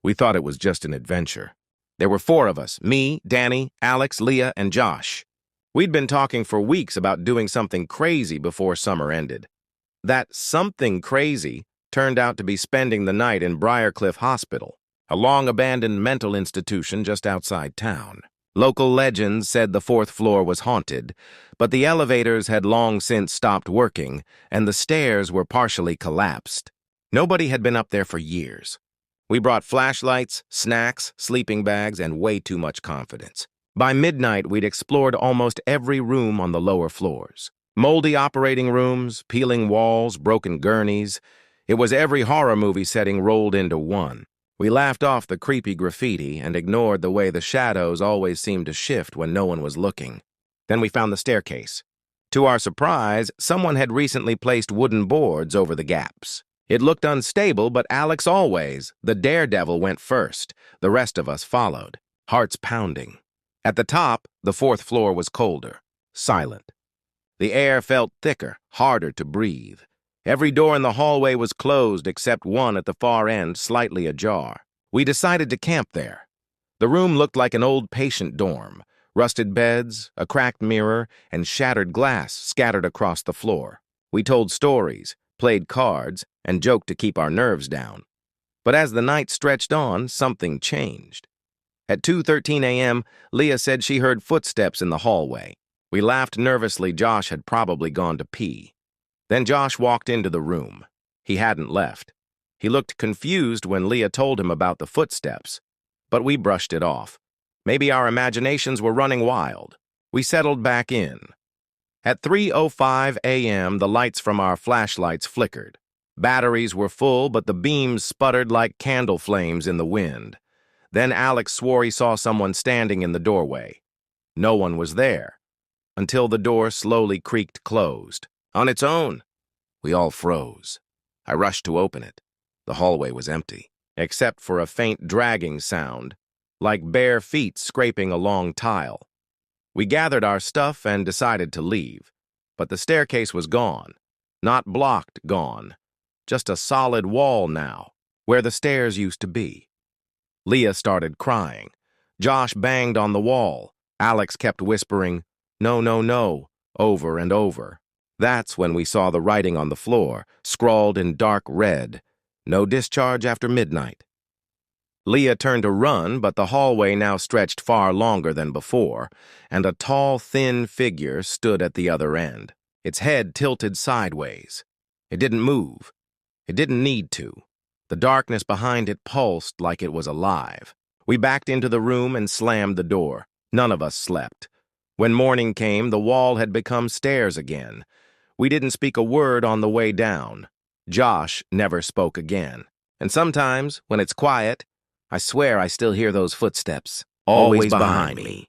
We thought it was just an adventure. There were 4 of us, me, Danny, Alex, Leah, and Josh. We'd been talking for weeks about doing something crazy before summer ended. That something crazy turned out to be spending the night in Briarcliff Hospital, a long-abandoned mental institution just outside town. Local legends said the 4th floor was haunted, but the elevators had long since stopped working, and the stairs were partially collapsed. Nobody had been up there for years. We brought flashlights, snacks, sleeping bags, and way too much confidence. By midnight, we'd explored almost every room on the lower floors. Moldy operating rooms, peeling walls, broken gurneys. It was every horror movie setting rolled into one. We laughed off the creepy graffiti and ignored the way the shadows always seemed to shift when no one was looking. Then we found the staircase. To our surprise, someone had recently placed wooden boards over the gaps. It looked unstable, but Alex always, the daredevil, went first. The rest of us followed, hearts pounding. At the top, the 4th floor was colder, silent. The air felt thicker, harder to breathe. Every door in the hallway was closed except one at the far end, slightly ajar. We decided to camp there. The room looked like an old patient dorm. Rusted beds, a cracked mirror, and shattered glass scattered across the floor. We told stories, played cards, and joked to keep our nerves down. But as the night stretched on, something changed. At 2:13 a.m., Leah said she heard footsteps in the hallway. We laughed nervously. Josh had probably gone to pee. Then Josh walked into the room. He hadn't left. He looked confused when Leah told him about the footsteps, but we brushed it off. Maybe our imaginations were running wild. We settled back in. At 3:05 a.m., the lights from our flashlights flickered. Batteries were full, but the beams sputtered like candle flames in the wind. Then Alex swore he saw someone standing in the doorway. No one was there, until the door slowly creaked closed. On its own. We all froze. I rushed to open it. The hallway was empty, except for a faint dragging sound, like bare feet scraping a long tile. We gathered our stuff and decided to leave, but the staircase was gone. Not blocked, gone. Just a solid wall now, where the stairs used to be. Leah started crying. Josh banged on the wall. Alex kept whispering, "No, no, no," over and over. That's when we saw the writing on the floor, scrawled in dark red. No discharge after midnight. Leah turned to run, but the hallway now stretched far longer than before, and a tall, thin figure stood at the other end, its head tilted sideways. It didn't move. It didn't need to. The darkness behind it pulsed like it was alive. We backed into the room and slammed the door. None of us slept. When morning came, the wall had become stairs again. We didn't speak a word on the way down. Josh never spoke again. And sometimes, when it's quiet, I swear I still hear those footsteps, always behind me.